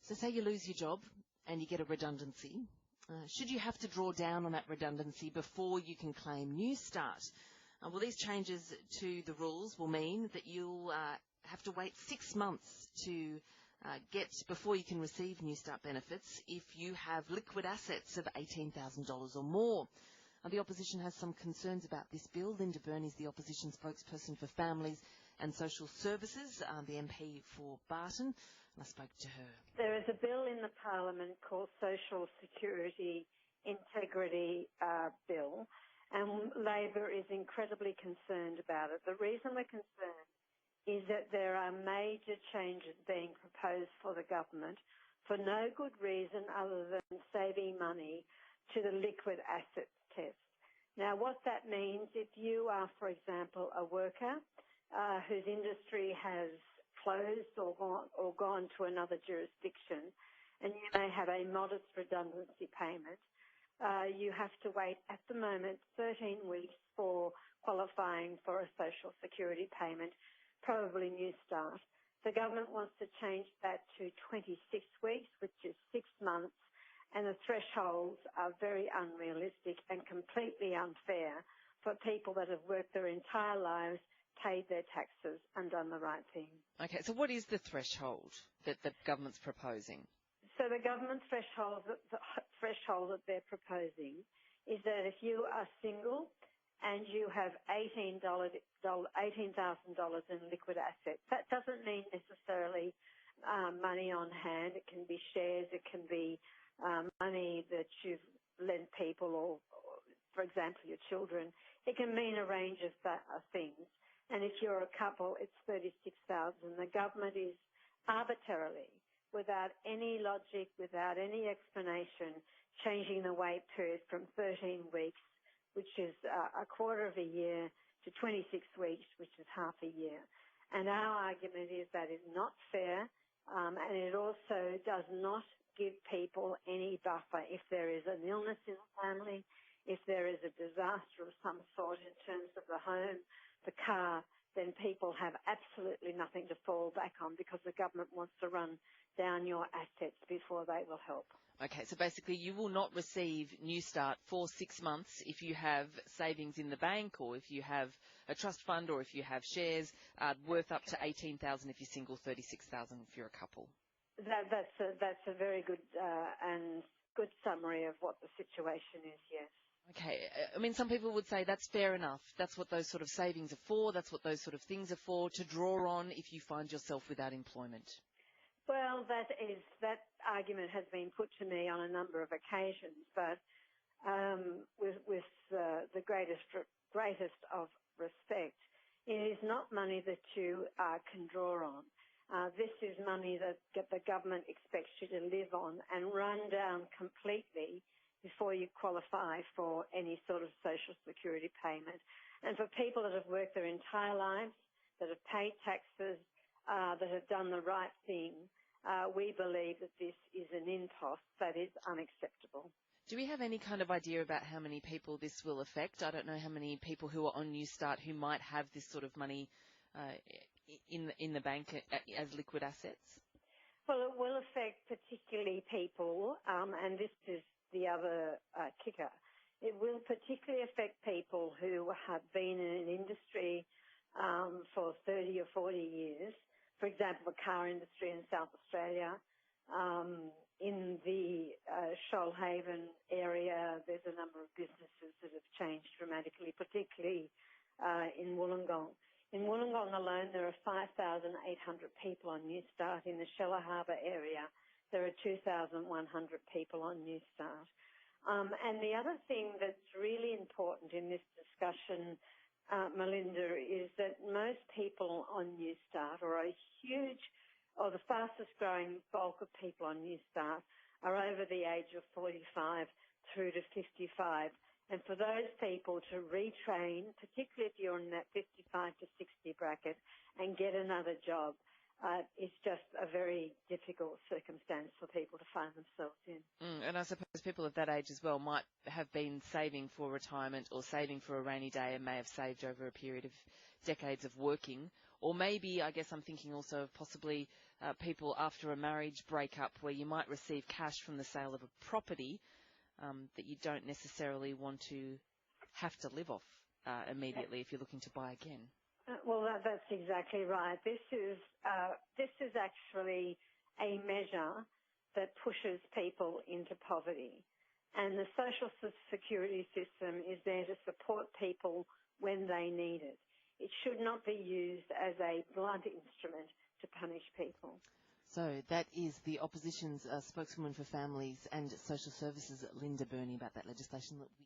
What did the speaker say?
So say you lose your job and you get a redundancy. Should you have to draw down on that redundancy before you can claim Newstart? Well, these changes to the rules will mean that you'll have to wait 6 months to get before you can receive Newstart benefits if you have liquid assets of $18,000 or more. The opposition has some concerns about this bill. Linda Burney is the opposition spokesperson for Families and Social Services, the MP for Barton, and I spoke to her. There is a bill in the Parliament called Social Security Integrity Bill, and Labor is incredibly concerned about it. The reason we're concerned is that there are major changes being proposed for the government for no good reason other than saving money to the liquid assets test. Now, what that means, if you are, for example, a worker whose industry has closed or gone to another jurisdiction, and you may have a modest redundancy payment, you have to wait at the moment 13 weeks for qualifying for a social security payment, probably Newstart. The government wants to change that to 26 weeks, which is 6 months, and the thresholds are very unrealistic and completely unfair for people that have worked their entire lives, paid their taxes and done the right thing. Okay, so what is the threshold that the government's proposing? So the government threshold that they're proposing is that if you are single and you have $18,000 in liquid assets, that doesn't mean necessarily money on hand. It can be shares, it can be money that you've lent people or, for example, your children. It can mean a range of things. And if you're a couple, it's $36,000. The government is arbitrarily, without any logic, without any explanation, changing the wait period from 13 weeks, which is a quarter of a year, to 26 weeks, which is half a year. And our argument is that is not fair, and it also does not give people any buffer if there is an illness in the family, if there is a disaster of some sort in terms of the home, the car, then people have absolutely nothing to fall back on because the government wants to run down your assets before they will help. Okay, so basically you will not receive Newstart for 6 months if you have savings in the bank or if you have a trust fund or if you have shares worth up to $18,000 if you're single, $36,000 if you're a couple. That's a very good and good summary of what the situation is, yes. Okay. I mean, some people would say that's fair enough. That's what those sort of savings are for. That's what those sort of things are for, to draw on if you find yourself without employment. Well, that argument has been put to me on a number of occasions, but with the greatest of respect, it is not money that you can draw on. This is money that the government expects you to live on and run down completely before you qualify for any sort of social security payment. And for people that have worked their entire lives, that have paid taxes, that have done the right thing, we believe that this is an impost that is unacceptable. Do we have any kind of idea about how many people this will affect? I don't know how many people who are on Newstart who might have this sort of money in the bank as liquid assets? Well, it will affect particularly people, and this is the other kicker. It will particularly affect people who have been in an industry for 30 or 40 years. For example, the car industry in South Australia. In the Shoalhaven area, there's a number of businesses that have changed dramatically, particularly in Wollongong. In Wollongong alone, there are 5,800 people on Newstart. In the Sheller Harbour area, there are 2,100 people on Newstart. And the other thing that's really important in this discussion, Melinda, is that most people on Newstart, or the fastest growing bulk of people on Newstart, are over the age of 45 through to 55. And for those people to retrain, particularly if you're in that 55 to 60 bracket, and get another job, is just a very difficult circumstance for people to find themselves in. And I suppose people of that age as well might have been saving for retirement or saving for a rainy day and may have saved over a period of decades of working. Or maybe, I guess I'm thinking also of possibly people after a marriage breakup where you might receive cash from the sale of a property that you don't necessarily want to have to live off immediately if you're looking to buy again. Well, that's exactly right. This is actually a measure that pushes people into poverty. And the social security system is there to support people when they need it. It should not be used as a blunt instrument to punish people. So that is the Opposition's spokeswoman for Families and Social Services, Linda Burney, about that legislation that we